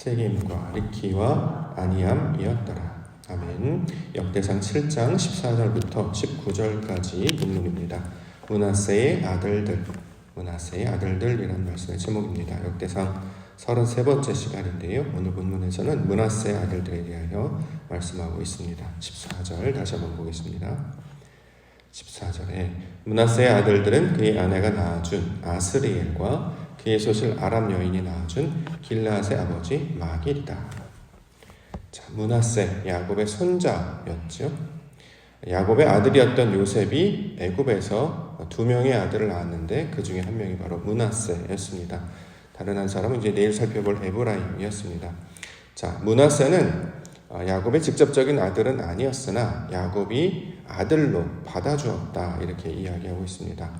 세겜과 르키와 아니암이었더라. 아멘. 역대상 7장 14절부터 19절까지 본문입니다. 므낫세의 아들들이라는 말씀의 제목입니다. 역대상 33번째 시간인데요. 오늘 본문에서는 므낫세의 아들들에 대하여 말씀하고 있습니다. 14절 다시 한번 보겠습니다. 14절에 므낫세의 아들들은 그의 아내가 낳아준 아스리엘과 그의 소실 아람 여인이 낳아준 길르앗의 아버지 마길이다. 자, 므낫세, 야곱의 손자였죠. 야곱의 아들이었던 요셉이 애굽에서 2명의 아들을 낳았는데 그 중에 한 명이 바로 므낫세였습니다. 다른 한 사람은 이제 내일 살펴볼 에브라임이었습니다. 자, 므낫세는 야곱의 직접적인 아들은 아니었으나 야곱이 아들로 받아주었다 이렇게 이야기하고 있습니다.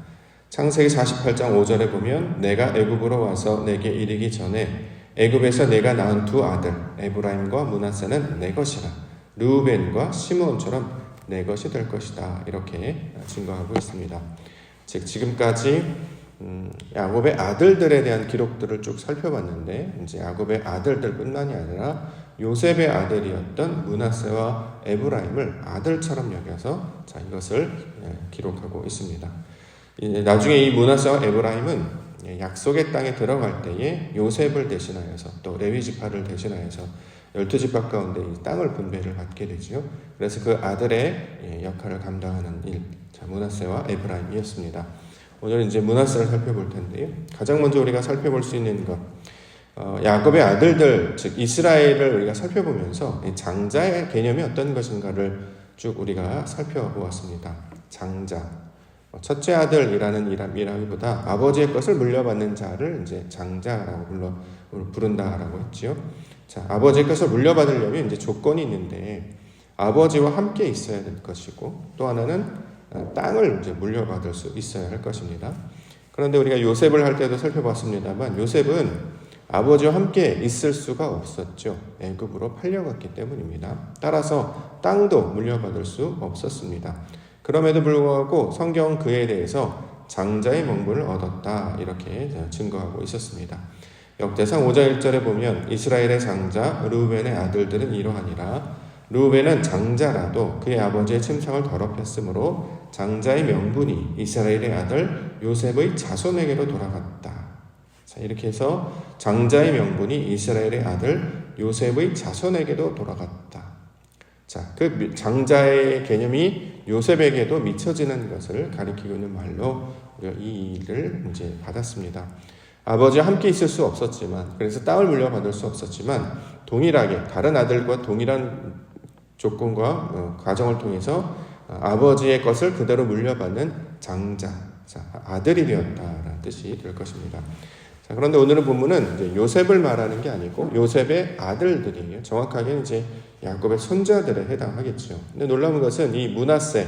창세기 48장 5절에 보면 내가 애굽으로 와서 내게 이르기 전에 애굽에서 내가 낳은 2 아들 에브라임과 므낫세는 내 것이라 르우벤과 시므온처럼 내 것이 될 것이다 이렇게 증거하고 있습니다. 즉 지금까지 야곱의 아들들에 대한 기록들을 쭉 살펴봤는데 이제 야곱의 아들들뿐만이 아니라 요셉의 아들이었던 므낫세와 에브라임을 아들처럼 여겨서 자 이것을 기록하고 있습니다. 나중에 이 므낫세와 에브라임은 약속의 땅에 들어갈 때에 요셉을 대신하여서 또 레위 지파를 대신하여서 12지파 가운데 이 땅을 분배를 받게 되죠. 그래서 그 아들의 역할을 감당하는 일, 자 므낫세와 에브라임이었습니다. 오늘 이제 므낫세를 살펴볼 텐데요. 가장 먼저 우리가 살펴볼 수 있는 것, 야곱의 아들들, 즉 이스라엘을 우리가 살펴보면서 장자의 개념이 어떤 것인가를 쭉 우리가 살펴보았습니다. 장자. 첫째 아들이라는 이라기보다 아버지의 것을 물려받는 자를 이제 장자라고 부른다라고 했지요. 자, 아버지의 것을 물려받으려면 이제 조건이 있는데 아버지와 함께 있어야 될 것이고 또 하나는 땅을 이제 물려받을 수 있어야 할 것입니다. 그런데 우리가 요셉을 할 때도 살펴봤습니다만 요셉은 아버지와 함께 있을 수가 없었죠. 애굽으로 팔려갔기 때문입니다. 따라서 땅도 물려받을 수 없었습니다. 그럼에도 불구하고 성경은 그에 대해서 장자의 명분을 얻었다 이렇게 증거하고 있었습니다. 역대상 5장 1절에 보면 이스라엘의 장자 르우벤의 아들들은 이러하니라. 르우벤은 장자라도 그의 아버지의 침상을 더럽혔으므로 장자의 명분이 이스라엘의 아들 요셉의 자손에게로 돌아갔다. 자, 이렇게 해서 장자의 명분이 이스라엘의 아들 요셉의 자손에게도 돌아갔다. 자, 그 장자의 개념이 요셉에게도 미쳐지는 것을 가리키고 있는 말로 우리가 이 일을 이제 받았습니다. 아버지와 함께 있을 수 없었지만, 그래서 땅을 물려받을 수 없었지만, 동일하게 다른 아들과 동일한 조건과 과정을 통해서 아버지의 것을 그대로 물려받는 장자, 자, 아들이 되었다라는 뜻이 될 것입니다. 자, 그런데 오늘의 본문은 이제 요셉을 말하는 게 아니고 요셉의 아들들이에요. 정확하게 이제 야곱의 손자들에 해당하겠죠. 근데 놀라운 것은 이 므낫세,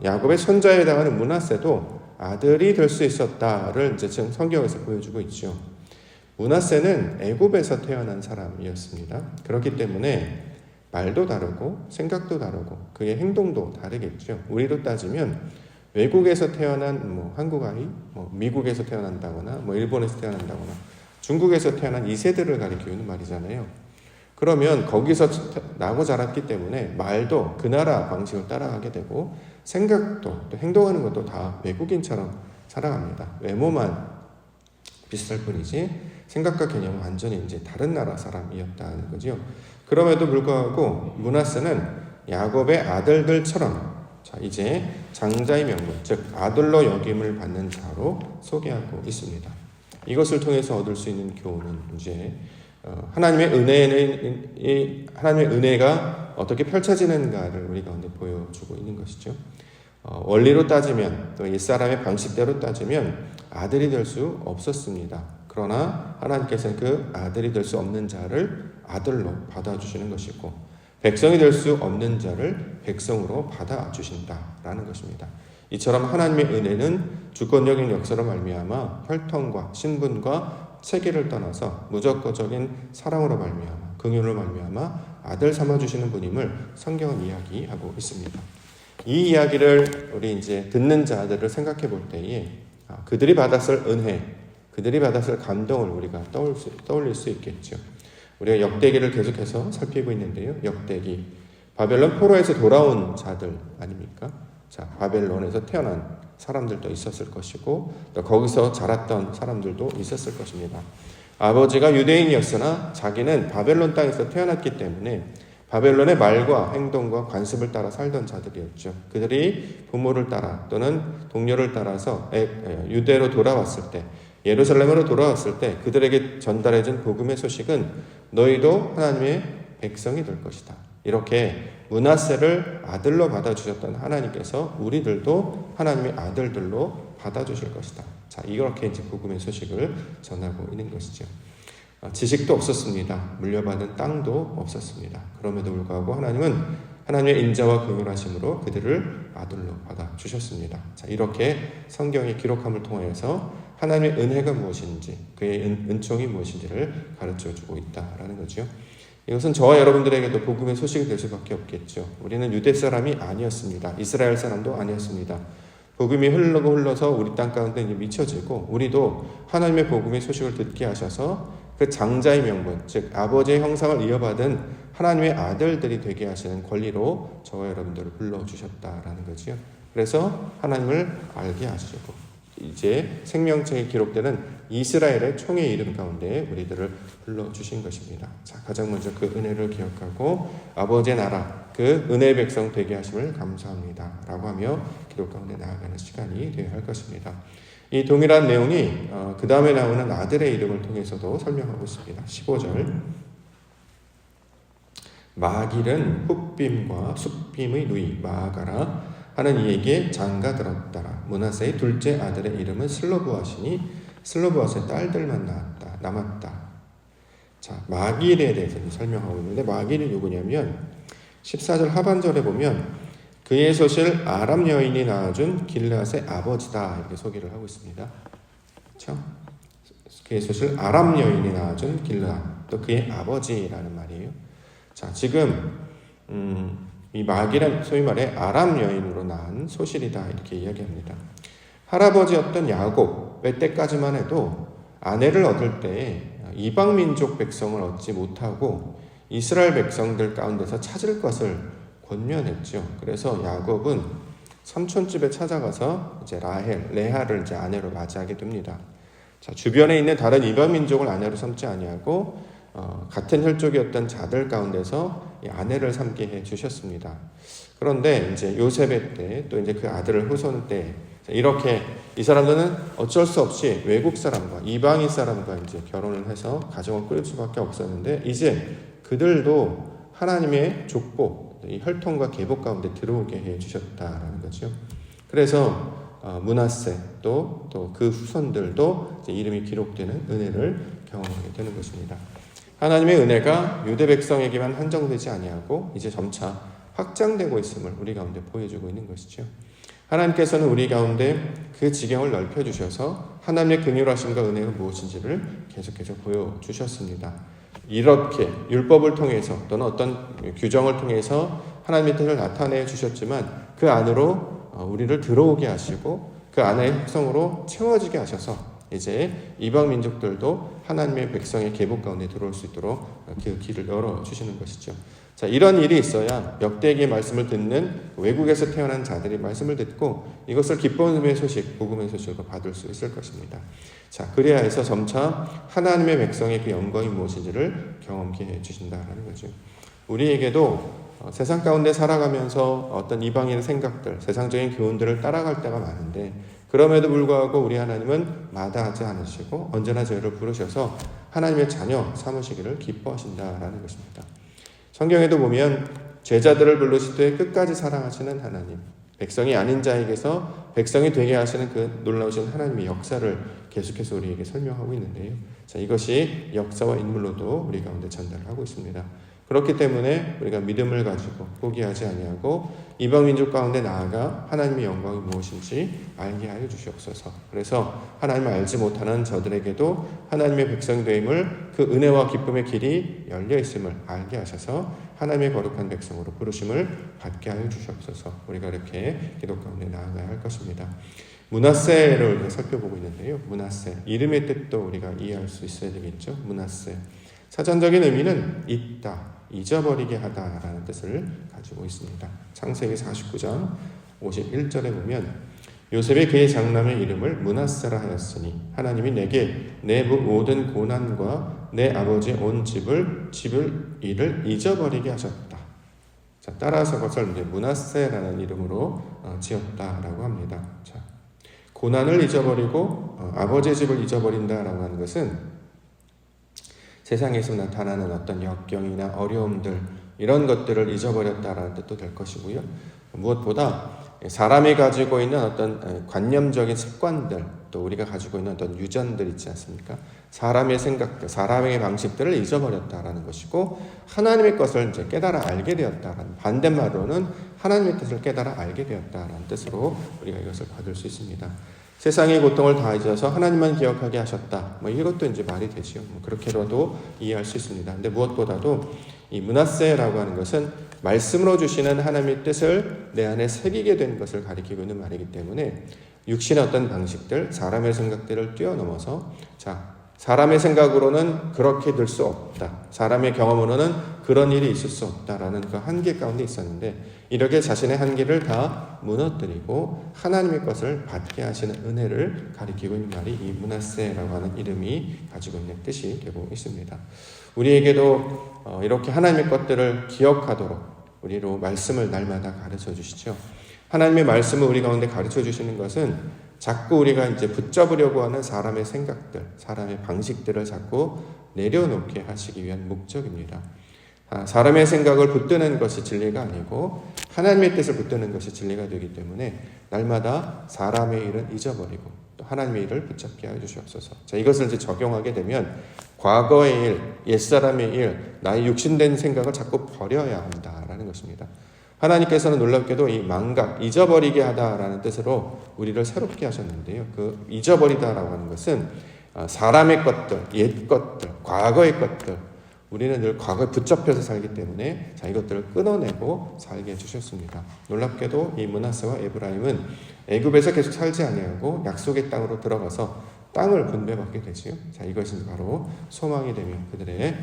야곱의 손자에 해당하는 므낫세도 아들이 될 수 있었다를 이제 지금 성경에서 보여주고 있죠. 므낫세는 애굽에서 태어난 사람이었습니다. 그렇기 때문에 말도 다르고 생각도 다르고 그의 행동도 다르겠죠. 우리로 따지면 외국에서 태어난 한국 아이, 미국에서 태어난다거나 일본에서 태어난다거나 중국에서 태어난 2세들을 가리키는 말이잖아요. 그러면 거기서 나고 자랐기 때문에 말도 그 나라 방식을 따라가게 되고 생각도 또 행동하는 것도 다 외국인처럼 살아갑니다. 외모만 비슷할 뿐이지 생각과 개념은 완전히 이제 다른 나라 사람이었다는 거죠. 그럼에도 불구하고 므낫세는 야곱의 아들들처럼 자 이제 장자의 명분, 즉 아들로 여김을 받는 자로 소개하고 있습니다. 이것을 통해서 얻을 수 있는 교훈은 이제 하나님의 은혜가 어떻게 펼쳐지는가를 우리 가운데 보여주고 있는 것이죠. 원리로 따지면 또 옛사람의 방식대로 따지면 아들이 될 수 없었습니다. 그러나 하나님께서는 그 아들이 될 수 없는 자를 아들로 받아주시는 것이고 백성이 될 수 없는 자를 백성으로 받아주신다라는 것입니다. 이처럼 하나님의 은혜는 주권적인 역사로 말미암아 혈통과 신분과 세계를 떠나서 무조건적인 사랑으로 말미암아 긍휼로 말미암아 아들 삼아주시는 분임을 성경은 이야기하고 있습니다. 이 이야기를 우리 이제 듣는 자들을 생각해 볼 때에 그들이 받았을 은혜, 그들이 받았을 감동을 우리가 떠올릴 수 있겠죠. 우리가 역대기를 계속해서 살피고 있는데요. 역대기, 바벨론 포로에서 돌아온 자들 아닙니까? 자, 바벨론에서 태어난 사람들도 있었을 것이고 또 거기서 자랐던 사람들도 있었을 것입니다. 아버지가 유대인이었으나 자기는 바벨론 땅에서 태어났기 때문에 바벨론의 말과 행동과 관습을 따라 살던 자들이었죠. 그들이 부모를 따라 또는 동료를 따라서 유대로 돌아왔을 때, 예루살렘으로 돌아왔을 때 그들에게 전달해준 복음의 소식은 너희도 하나님의 백성이 될 것이다. 이렇게 므낫세를 아들로 받아주셨던 하나님께서 우리들도 하나님의 아들들로 받아주실 것이다. 자, 이렇게 이제 복음의 소식을 전하고 있는 것이죠. 지식도 없었습니다. 물려받은 땅도 없었습니다. 그럼에도 불구하고 하나님은 하나님의 인자와 긍휼하심으로 그들을 아들로 받아주셨습니다. 자, 이렇게 성경의 기록함을 통해서 하나님의 은혜가 무엇인지, 그의 은총이 무엇인지를 가르쳐주고 있다라는 거죠. 이것은 저와 여러분들에게도 복음의 소식이 될 수밖에 없겠죠. 우리는 유대 사람이 아니었습니다. 이스라엘 사람도 아니었습니다. 복음이 흘러서 우리 땅 가운데 이제 미쳐지고 우리도 하나님의 복음의 소식을 듣게 하셔서 그 장자의 명분, 즉 아버지의 형상을 이어받은 하나님의 아들들이 되게 하시는 권리로 저와 여러분들을 불러주셨다라는 거지요. 그래서 하나님을 알게 하시고 이제 생명책에 기록되는 이스라엘의 총의 이름 가운데 우리들을 불러주신 것입니다. 자, 가장 먼저 그 은혜를 기억하고 아버지의 나라, 그 은혜의 백성 되게 하심을 감사합니다 라고 하며 기록 가운데 나아가는 시간이 되어야 할 것입니다. 이 동일한 내용이 그 다음에 나오는 아들의 이름을 통해서도 설명하고 있습니다. 15절, 마길은 훗빔과 숫빔의 누이 마아가라 하는 이에게 장가 들었더라. 므낫세의 둘째 아들의 이름은 슬로브앗이니 슬로브앗의 딸들만 남았다. 자, 마길에 대해서 설명하고 있는데 마길이 누구냐면 14절 하반절에 보면 그의 소실 아람 여인이 낳아준 길르앗의 아버지다 이렇게 소개를 하고 있습니다. 그렇죠? 그의 소실 아람 여인이 낳아준 길르앗, 또 그의 아버지라는 말이에요. 자, 지금 이 마길은 소위 말해 아람 여인으로 낳은 소실이다 이렇게 이야기합니다. 할아버지였던 야곱의 때까지만 해도 아내를 얻을 때 이방 민족 백성을 얻지 못하고 이스라엘 백성들 가운데서 찾을 것을 권면했죠. 그래서 야곱은 삼촌집에 찾아가서 이제 레아를 이제 아내로 맞이하게 됩니다. 자, 주변에 있는 다른 이방 민족을 아내로 삼지 아니하고 같은 혈족이었던 자들 가운데서 이 아내를 삼게 해 주셨습니다. 그런데 이제 요셉의 때 또 이제 그 아들을 후손 때 이렇게 이 사람들은 어쩔 수 없이 외국 사람과 이방인 사람과 이제 결혼을 해서 가정을 꾸릴 수밖에 없었는데 이제 그들도 하나님의 족보, 이 혈통과 계복 가운데 들어오게 해 주셨다라는 거죠. 그래서 므낫세 또 그 후손들도 이제 이름이 기록되는 은혜를 경험하게 되는 것입니다. 하나님의 은혜가 유대 백성에게만 한정되지 아니하고 이제 점차 확장되고 있음을 우리 가운데 보여주고 있는 것이죠. 하나님께서는 우리 가운데 그 지경을 넓혀주셔서 하나님의 긍휼하심과 은혜가 무엇인지를 계속해서 보여주셨습니다. 이렇게 율법을 통해서 또는 어떤 규정을 통해서 하나님의 뜻을 나타내 주셨지만 그 안으로 우리를 들어오게 하시고 그 안의 흑성으로 채워지게 하셔서 이제 이방 민족들도 하나님의 백성의 계복 가운데 들어올 수 있도록 그 길을 열어주시는 것이죠. 자, 이런 일이 있어야 역대기의 말씀을 듣는 외국에서 태어난 자들이 말씀을 듣고 이것을 기쁨의 소식, 복음의 소식으로 받을 수 있을 것입니다. 자, 그래야 해서 점차 하나님의 백성의 그 영광이 무엇인지를 경험케 해주신다는 거죠. 우리에게도 세상 가운데 살아가면서 어떤 이방인의 생각들, 세상적인 교훈들을 따라갈 때가 많은데 그럼에도 불구하고 우리 하나님은 마다하지 않으시고 언제나 저희를 부르셔서 하나님의 자녀 삼으시기를 기뻐하신다라는 것입니다. 성경에도 보면 제자들을 부르실 때 끝까지 사랑하시는 하나님, 백성이 아닌 자에게서 백성이 되게 하시는 그 놀라우신 하나님의 역사를 계속해서 우리에게 설명하고 있는데요. 자, 이것이 역사와 인물로도 우리 가운데 전달하고 있습니다. 그렇기 때문에 우리가 믿음을 가지고 포기하지 아니하고 이방 민족 가운데 나아가 하나님의 영광이 무엇인지 알게 하여 주시옵소서. 그래서 하나님을 알지 못하는 저들에게도 하나님의 백성이 되임을 그 은혜와 기쁨의 길이 열려 있음을 알게 하셔서 하나님의 거룩한 백성으로 부르심을 받게 하여 주시옵소서. 우리가 이렇게 기도 가운데 나아가야 할 것입니다. 므낫세를 살펴보고 있는데요. 므낫세, 이름의 뜻도 우리가 이해할 수 있어야 되겠죠. 므낫세, 사전적인 의미는 잊다, 잊어버리게 하다라는 뜻을 가지고 있습니다. 창세기 49장 51절에 보면 요셉이 그의 장남의 이름을 므낫세라 하였으니 하나님이 내게 내 모든 고난과 내 아버지의 온 집을 일을 잊어버리게 하셨다. 자, 따라서 그것을 므낫세라는 이름으로 지었다라고 합니다. 자, 고난을 잊어버리고 아버지의 집을 잊어버린다라고 하는 것은 세상에서 나타나는 어떤 역경이나 어려움들, 이런 것들을 잊어버렸다라는 뜻도 될 것이고요. 무엇보다 사람이 가지고 있는 어떤 관념적인 습관들, 또 우리가 가지고 있는 어떤 유전들 있지 않습니까? 사람의 생각들, 사람의 방식들을 잊어버렸다라는 것이고, 하나님의 것을 이제 깨달아 알게 되었다라는, 반대말로는 하나님의 뜻을 깨달아 알게 되었다라는 뜻으로 우리가 이것을 받을 수 있습니다. 세상의 고통을 다 잊어서 하나님만 기억하게 하셨다. 이것도 이제 말이 되지요. 그렇게라도 이해할 수 있습니다. 근데 무엇보다도 이 므낫세라고 하는 것은 말씀으로 주시는 하나님의 뜻을 내 안에 새기게 된 것을 가리키고 있는 말이기 때문에 육신의 어떤 방식들, 사람의 생각들을 뛰어넘어서 사람의 생각으로는 그렇게 될 수 없다. 사람의 경험으로는 그런 일이 있을 수 없다라는 그 한계 가운데 있었는데, 이렇게 자신의 한계를 다 무너뜨리고 하나님의 것을 받게 하시는 은혜를 가리키고 있는 말이 이 므낫세라고 하는 이름이 가지고 있는 뜻이 되고 있습니다. 우리에게도 이렇게 하나님의 것들을 기억하도록 우리로 말씀을 날마다 가르쳐 주시죠. 하나님의 말씀을 우리 가운데 가르쳐 주시는 것은 자꾸 우리가 이제 붙잡으려고 하는 사람의 생각들, 사람의 방식들을 자꾸 내려놓게 하시기 위한 목적입니다. 사람의 생각을 붙드는 것이 진리가 아니고 하나님의 뜻을 붙드는 것이 진리가 되기 때문에 날마다 사람의 일은 잊어버리고 또 하나님의 일을 붙잡게 하여 주시옵소서. 자, 이것을 이제 적용하게 되면 과거의 일, 옛사람의 일, 나의 육신된 생각을 자꾸 버려야 한다라는 것입니다. 하나님께서는 놀랍게도 이 망각, 잊어버리게 하다라는 뜻으로 우리를 새롭게 하셨는데요. 그 잊어버리다라고 하는 것은 사람의 것들, 옛 것들, 과거의 것들, 우리는 늘 과거에 붙잡혀서 살기 때문에 이것들을 끊어내고 살게 해주셨습니다. 놀랍게도 이 므낫세와 에브라임은 애굽에서 계속 살지 아니하고 약속의 땅으로 들어가서 땅을 분배받게 되지요. 이것이 바로 소망이 되며 그들의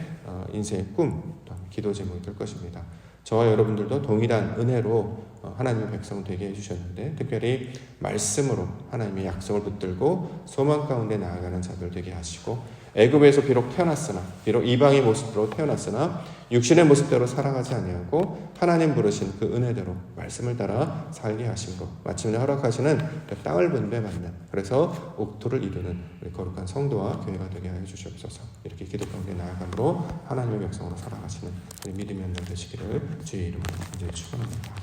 인생의 꿈, 기도 제목이 될 것입니다. 저와 여러분들도 동일한 은혜로 하나님의 백성 되게 해주셨는데, 특별히 말씀으로 하나님의 약속을 붙들고 소망 가운데 나아가는 자들 되게 하시고, 애굽에서 비록 태어났으나, 비록 이방의 모습으로 태어났으나 육신의 모습대로 살아가지 아니하고 하나님 부르신 그 은혜대로 말씀을 따라 살게 하신 것, 마침내 허락하시는 그 땅을 분배받는, 그래서 옥토를 이루는 우리 거룩한 성도와 교회가 되게 하여 주시옵소서. 이렇게 기도 가운데 나아감으로 하나님의 백성으로 살아가시는 우리 믿음의 날 되시기를 주의 이름으로 간절히 축원합니다.